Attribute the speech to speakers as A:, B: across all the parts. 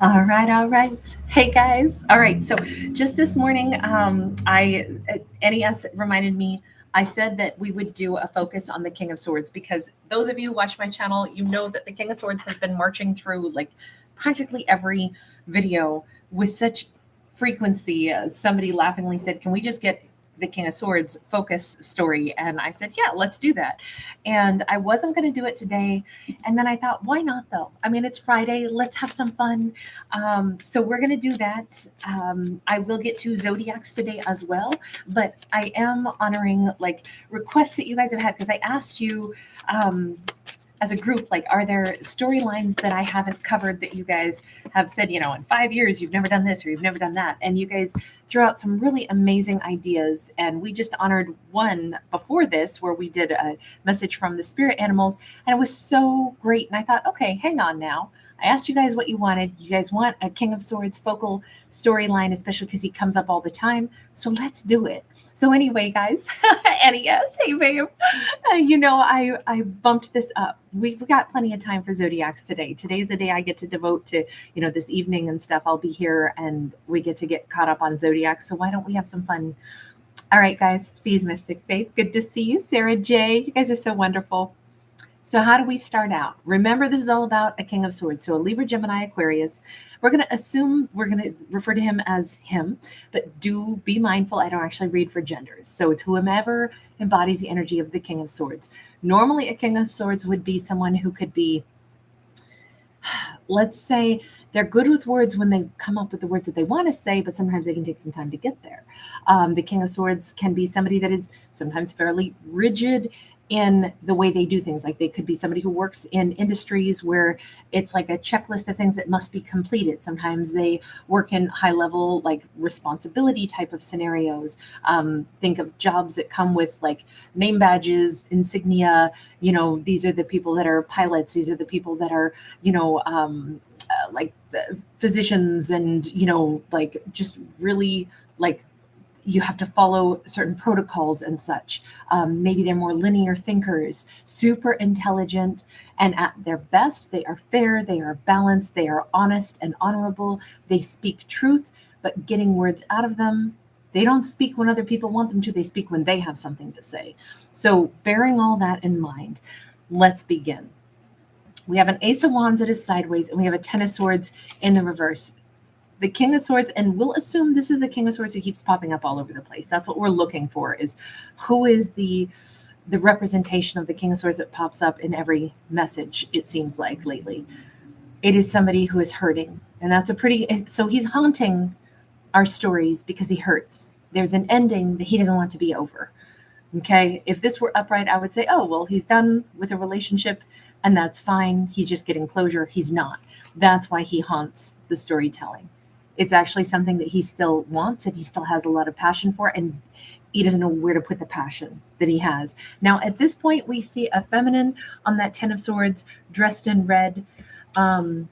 A: All right, all right. Hey guys. All right. So just this morning, I NES reminded me. I said that we would do a focus on the King of Swords because those of you who watch my channel, you know that the King of Swords has been marching through like practically every video with such frequency. Somebody laughingly said, "Can we just get the King of Swords focus story?" And I said, "Yeah, let's do that." And I wasn't going to do it today, and then I thought, why not though? I mean, it's Friday. Let's have some fun. So we're going to do that. I will get to zodiacs today as well, but I am honoring like requests that you guys have had because I asked you um, as a group, like, are there storylines that I haven't covered that you guys have said, in 5 years you've never done this or you've never done that, and you guys threw out some really amazing ideas. And we just honored one before this where we did a message from the spirit animals, and it was so great. And I thought, okay, hang on now. I asked you guys what you wanted. You guys want a King of Swords focal storyline, especially because he comes up all the time. So let's do it. So anyway, guys, NES, hey babe, I bumped this up. We've got plenty of time for zodiacs today. Today's the day I get to devote to this evening and stuff. I'll be here and we get to get caught up on zodiacs. So why don't we have some fun? All right, guys. Fees, Mystic Faith. Good to see you, Sarah J. You guys are so wonderful. So how do we start out? Remember, this is all about a King of Swords. So a Libra, Gemini, Aquarius. We're going to assume we're going to refer to him as him, but do be mindful. I don't actually read for genders. So it's whomever embodies the energy of the King of Swords. Normally, a King of Swords would be someone who could be, let's say, they're good with words when they come up with the words that they want to say, but sometimes they can take some time to get there. The King of Swords can be somebody that is sometimes fairly rigid in the way they do things. Like they could be somebody who works in industries where it's like a checklist of things that must be completed. Sometimes they work in high level, like responsibility type of scenarios. Think of jobs that come with like name badges, insignia. These are the people that are pilots. These are the people that are, like physicians, and like just really like you have to follow certain protocols and such. Maybe they're more linear thinkers, super intelligent, and at their best, they are fair, they are balanced, they are honest and honorable. They speak truth, but getting words out of them, they don't speak when other people want them to, they speak when they have something to say. So, bearing all that in mind, let's begin. We have an Ace of Wands that is sideways, and we have a Ten of Swords in the reverse. The King of Swords, and we'll assume this is the King of Swords who keeps popping up all over the place. That's what we're looking for, is who is the representation of the King of Swords that pops up in every message, it seems like lately. It is somebody who is hurting. And that's so he's haunting our stories because he hurts. There's an ending that he doesn't want to be over. Okay. If this were upright, I would say, oh, well, he's done with a relationship and that's fine. He's just getting closure. He's not. That's why he haunts the storytelling. It's actually something that he still wants, and he still has a lot of passion for, and he doesn't know where to put the passion that he has. Now, at this point, we see a feminine on that Ten of Swords dressed in red. Red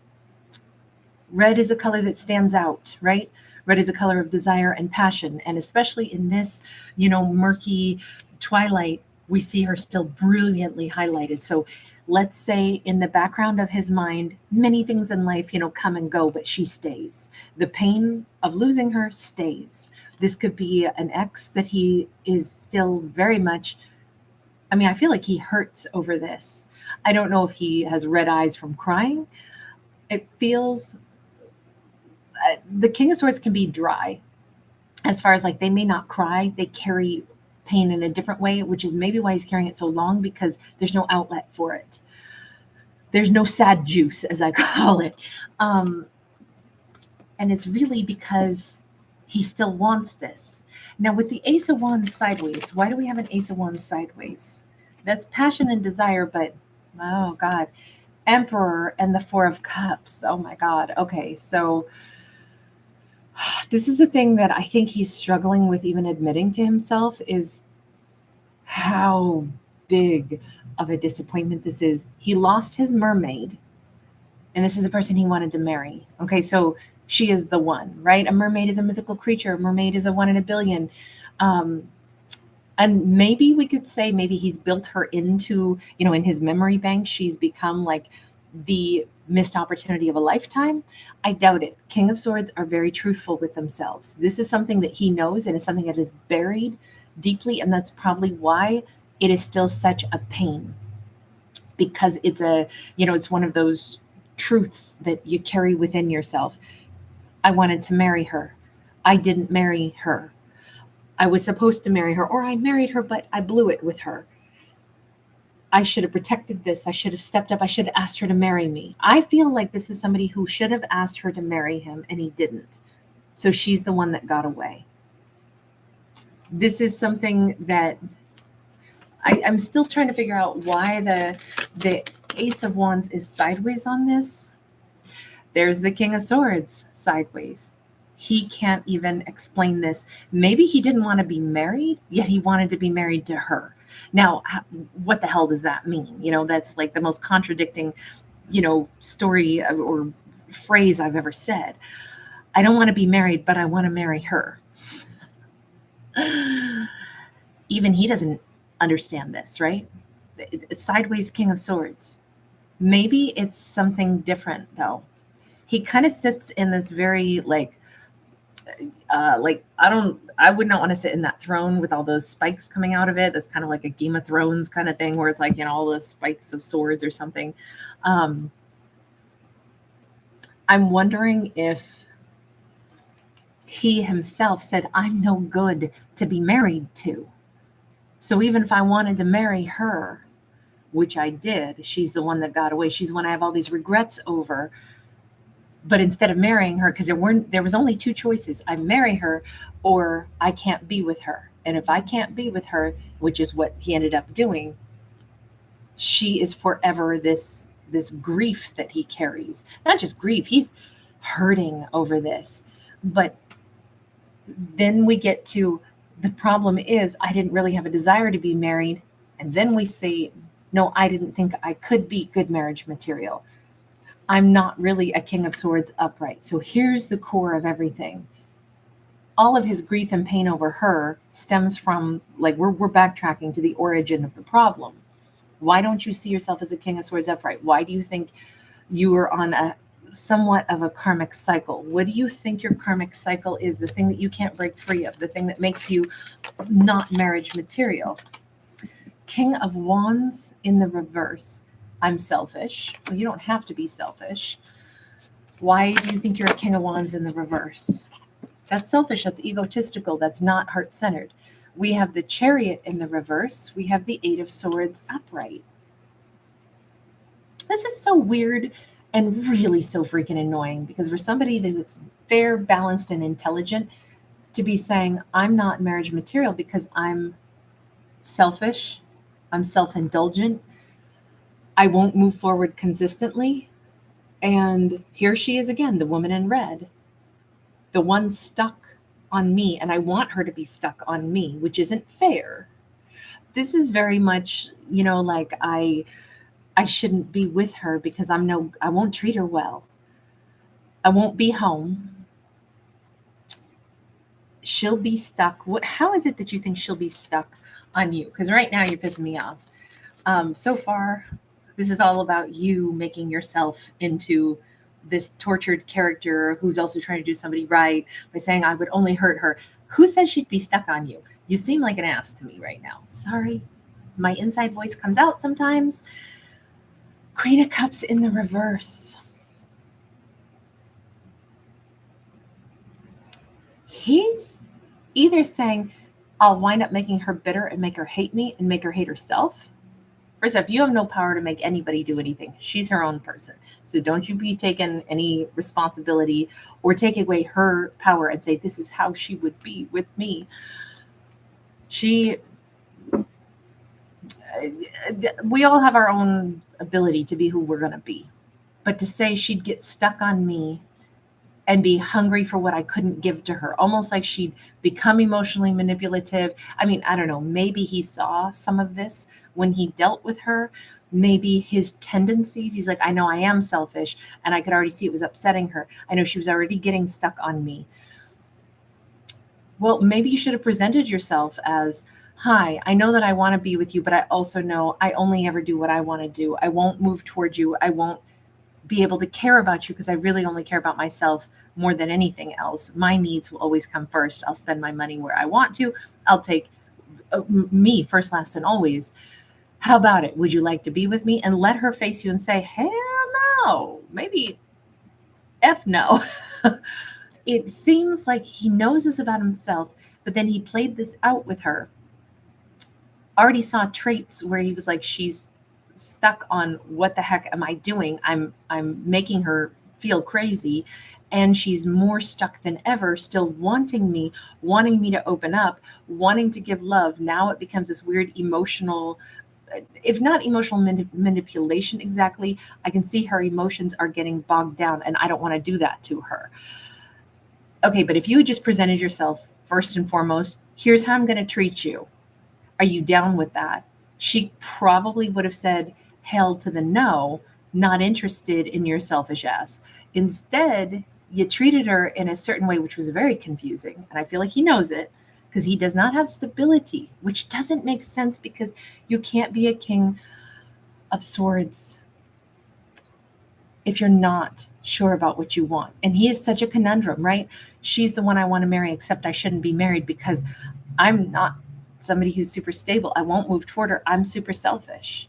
A: is a color that stands out, right? Red is a color of desire and passion. And especially in this, murky twilight, we see her still brilliantly highlighted. So let's say in the background of his mind, many things in life, come and go, but she stays. The pain of losing her stays. This could be an ex that he is still very much, I feel like he hurts over this. I don't know if he has red eyes from crying. It feels the King of Swords can be dry as far as like they may not cry, they carry pain in a different way, which is maybe why he's carrying it so long, because there's no outlet for it. There's no sad juice, as I call it. And it's really because he still wants this. Now, with the Ace of Wands sideways, why do we have an Ace of Wands sideways? That's passion and desire, but oh God, Emperor and the Four of Cups. Oh my God. Okay, so this is a thing that I think he's struggling with even admitting to himself, is how big of a disappointment this is. He lost his mermaid, and this is a person he wanted to marry. Okay, so she is the one, right? A mermaid is a mythical creature. A mermaid is a 1 in a billion. And maybe we could say maybe he's built her into, in his memory bank, she's become like the missed opportunity of a lifetime? I doubt it. King of Swords are very truthful with themselves. This is something that he knows and is something that is buried deeply, and that's probably why it is still such a pain, because it's it's one of those truths that you carry within yourself. I wanted to marry her. I didn't marry her. I was supposed to marry her, or I married her, but I blew it with her. I should have protected this. I should have stepped up. I should have asked her to marry me. I feel like this is somebody who should have asked her to marry him, and he didn't. So she's the one that got away. This is something that I'm still trying to figure out why the Ace of Wands is sideways on this. There's the King of Swords sideways. He can't even explain this. Maybe he didn't want to be married, yet he wanted to be married to her. Now, what the hell does that mean? That's like the most contradicting, story or phrase I've ever said. I don't want to be married, but I want to marry her. Even he doesn't understand this, right? It's sideways King of Swords. Maybe it's something different, though. He kind of sits in this very I would not want to sit in that throne with all those spikes coming out of it. That's kind of like a Game of Thrones kind of thing, where it's like, all the spikes of swords or something. I'm wondering if he himself said, I'm no good to be married to. So even if I wanted to marry her, which I did, she's the one that got away. She's the one I have all these regrets over. But instead of marrying her, because there was only two choices: I marry her or I can't be with her. And if I can't be with her, which is what he ended up doing, she is forever this grief that he carries. Not just grief, he's hurting over this. But then we get to, the problem is I didn't really have a desire to be married. And then we say, no, I didn't think I could be good marriage material. I'm not really a King of Swords upright. So here's the core of everything. All of his grief and pain over her stems from, we're backtracking to the origin of the problem. Why don't you see yourself as a King of Swords upright? Why do you think you are on a somewhat of a karmic cycle? What do you think your karmic cycle is? The thing that you can't break free of, the thing that makes you not marriage material. King of Wands in the reverse. I'm selfish. Well, you don't have to be selfish. Why do you think you're a King of Wands in the reverse? That's selfish. That's egotistical. That's not heart-centered. We have the Chariot in the reverse. We have the Eight of Swords upright. This is so weird and really so freaking annoying, because for somebody that's fair, balanced, and intelligent to be saying, I'm not marriage material because I'm selfish, I'm self-indulgent, I won't move forward consistently. And here she is again, the woman in red, the one stuck on me, and I want her to be stuck on me, which isn't fair. This is very much, I shouldn't be with her because I won't treat her well. I won't be home. She'll be stuck. How is it that you think she'll be stuck on you? Because right now you're pissing me off. So far, this is all about you making yourself into this tortured character who's also trying to do somebody right by saying, I would only hurt her. Who says she'd be stuck on you? You seem like an ass to me right now. Sorry. My inside voice comes out sometimes. Queen of Cups in the reverse. He's either saying, I'll wind up making her bitter and make her hate me and make her hate herself. First off, you have no power to make anybody do anything. She's her own person. So don't you be taking any responsibility or take away her power and say, this is how she would be with me. We all have our own ability to be who we're going to be. But to say she'd get stuck on me and be hungry for what I couldn't give to her, almost like she'd become emotionally manipulative. I mean, I don't know, maybe he saw some of this when he dealt with her. Maybe his tendencies, he's like, I know I am selfish, and I could already see it was upsetting her. I know she was already getting stuck on me. Well, maybe you should have presented yourself as, hi, I know that I want to be with you, but I also know I only ever do what I want to do. I won't move towards you. I won't be able to care about you because I really only care about myself more than anything else. My needs will always come first. I'll spend my money where I want to. I'll take me first, last, and always. How about it? Would you like to be with me? And let her face you and say, hell no, maybe F no. It seems like he knows this about himself, but then he played this out with her. Already saw traits where he was like, she's stuck on what the heck am I doing? I'm making her feel crazy. And she's more stuck than ever, still wanting me to open up, wanting to give love. Now it becomes this weird emotional, if not emotional manipulation exactly, I can see her emotions are getting bogged down and I don't want to do that to her. Okay, but if you had just presented yourself first and foremost, here's how I'm going to treat you. Are you down with that? She probably would have said, hell to the no, not interested in your selfish ass. Instead, you treated her in a certain way, which was very confusing. And I feel like he knows it because he does not have stability, which doesn't make sense because you can't be a king of swords if you're not sure about what you want. And he is such a conundrum, right? She's the one I want to marry, except I shouldn't be married because I'm not somebody who's super stable. I won't move toward her. I'm super selfish.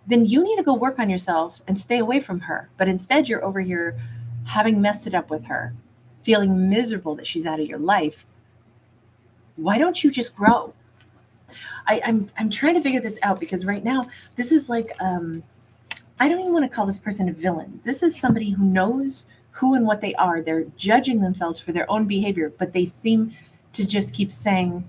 A: Then you need to go work on yourself and stay away from her. But instead, you're over here having messed it up with her, feeling miserable that she's out of your life. Why don't you just grow? I'm trying to figure this out because right now, this is like, I don't even want to call this person a villain. This is somebody who knows who and what they are. They're judging themselves for their own behavior, but they seem to just keep saying,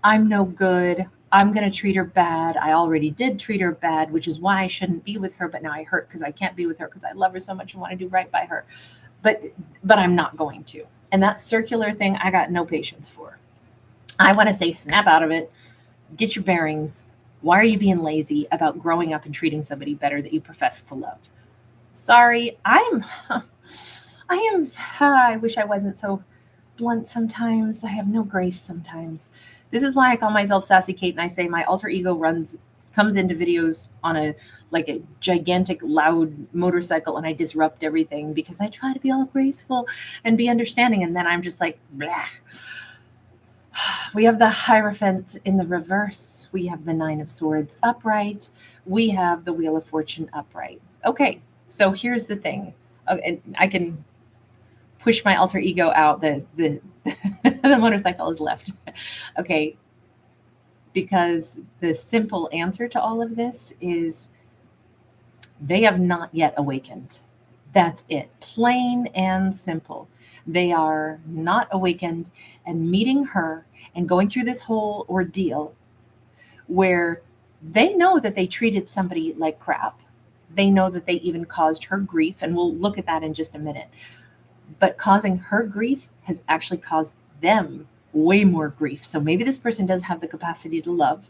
A: I'm no good. I'm going to treat her bad. I already did treat her bad, which is why I shouldn't be with her. But now I hurt because I can't be with her because I love her so much and want to do right by her. But I'm not going to. And that circular thing, I got no patience for. I want to say, snap out of it. Get your bearings. Why are you being lazy about growing up and treating somebody better that you profess to love? Sorry, I wish I wasn't so blunt sometimes. I have no grace sometimes. This is why I call myself Sassy Kate, and I say my alter ego comes into videos on a gigantic loud motorcycle, and I disrupt everything because I try to be all graceful and be understanding, and then I'm just like, blah. We have the Hierophant in the reverse. We have the Nine of Swords upright. We have the Wheel of Fortune upright. Okay, so here's the thing. And I can push my alter ego out. The the motorcycle is left. Okay, because the simple answer to all of this is they have not yet awakened. That's it. Plain and simple. They are not awakened, and meeting her and going through this whole ordeal where they know that they treated somebody like crap. They know that they even caused her grief, and we'll look at that in just a minute. But causing her grief has actually caused them way more grief. So maybe this person does have the capacity to love.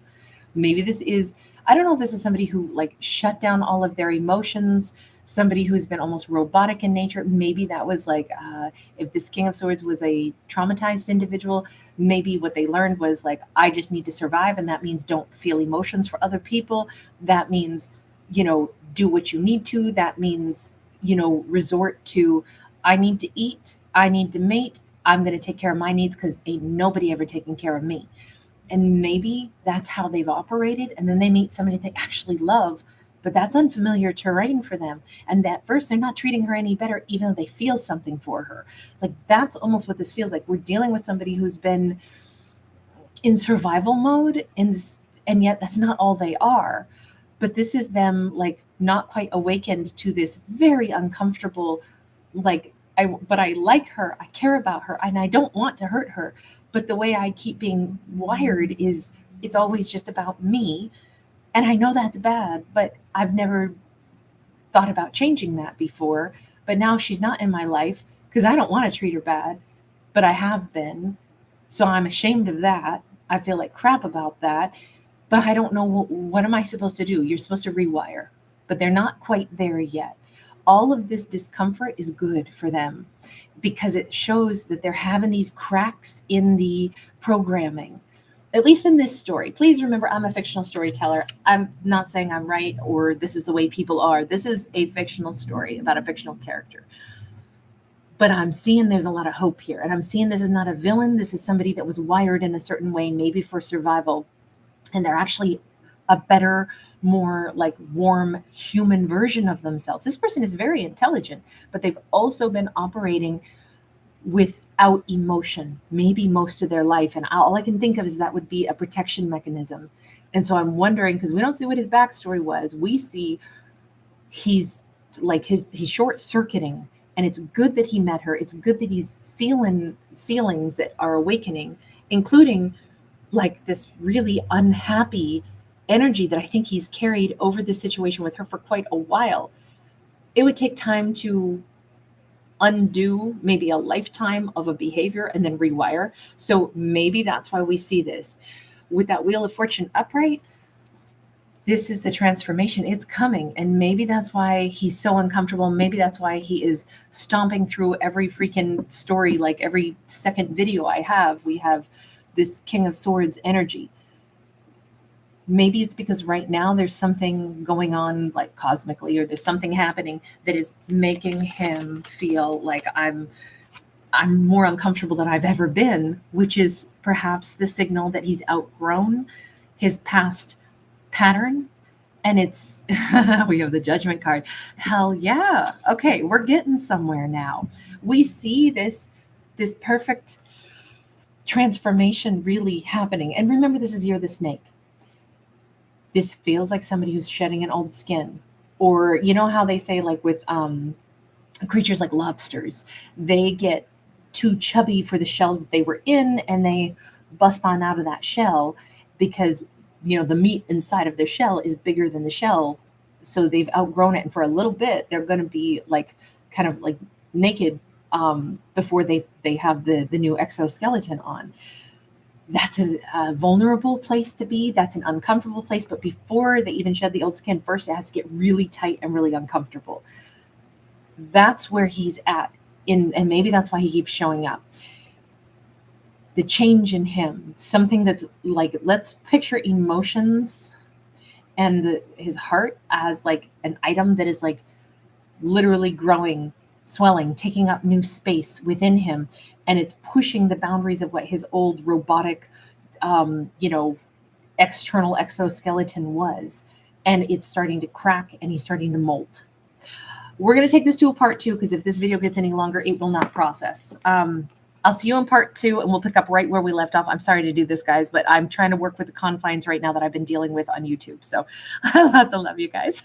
A: Maybe this is, I don't know if this is somebody who shut down all of their emotions, somebody who's been almost robotic in nature. Maybe that was if this King of Swords was a traumatized individual, maybe what they learned was I just need to survive. And that means don't feel emotions for other people. That means, do what you need to. That means, resort to, I need to eat, I need to mate, I'm going to take care of my needs because ain't nobody ever taking care of me. And maybe that's how they've operated. And then they meet somebody they actually love, but that's unfamiliar terrain for them. And at first, they're not treating her any better, even though they feel something for her. That's almost what this feels like. We're dealing with somebody who's been in survival mode, and yet that's not all they are. But this is them not quite awakened to this very uncomfortable, but I like her, I care about her, and I don't want to hurt her. But the way I keep being wired is it's always just about me. And I know that's bad, but I've never thought about changing that before. But now she's not in my life because I don't want to treat her bad, but I have been. So I'm ashamed of that. I feel like crap about that, but I don't know what am I supposed to do? You're supposed to rewire, but they're not quite there yet. All of this discomfort is good for them because it shows that they're having these cracks in the programming. at least in this story, please remember I'm a fictional storyteller. I'm not saying I'm right or this is the way people are. This is a fictional story about a fictional character. But I'm seeing there's a lot of hope here. And I'm seeing this is not a villain. This is somebody that was wired in a certain way, maybe for survival. And they're actually a better, more like warm human version of themselves. This person is very intelligent, but they've also been operating without emotion, maybe most of their life. And all I can think of is that would be a protection mechanism. And so I'm wondering, because we don't see what his backstory was, we see he's like he's short circuiting. And it's good that he met her. It's good that he's feeling feelings that are awakening, including like this really unhappy energy that I think he's carried over this situation with her for quite a while. It would take time to undo maybe a lifetime of a behavior and then rewire. So maybe that's why we see this. With that Wheel of Fortune upright, this is the transformation. It's coming. And maybe that's why he's so uncomfortable. Maybe that's why he is stomping through every freaking story. Like every second video I have, we have this King of Swords energy. Maybe it's because right now there's something going on like cosmically, or there's something happening that is making him feel like I'm more uncomfortable than I've ever been, which is perhaps the signal that he's outgrown his past pattern. And it's we have the Judgment card. Hell yeah. Okay, we're getting somewhere now. We see this perfect transformation really happening. And remember, this is Year of the Snake. This feels like somebody who's shedding an old skin. Or you know how they say like with creatures like lobsters, they get too chubby for the shell that they were in and they bust on out of that shell because the meat inside of their shell is bigger than the shell. So they've outgrown it. And for a little bit, they're going to be like kind of like naked before they have the new exoskeleton on. That's a vulnerable place to be. That's an uncomfortable place. But before they even shed the old skin, first it has to get really tight and really uncomfortable. That's where he's at. And maybe that's why he keeps showing up. The change in him, something that's like, let's picture emotions and his heart as like an item that is like literally growing, swelling, taking up new space within him. And it's pushing the boundaries of what his old robotic, external exoskeleton was. And it's starting to crack and he's starting to molt. We're going to take this to a part 2 because if this video gets any longer, it will not process. I'll see you in part 2 and we'll pick up right where we left off. I'm sorry to do this, guys, but I'm trying to work with the confines right now that I've been dealing with on YouTube. So lots of love, you guys.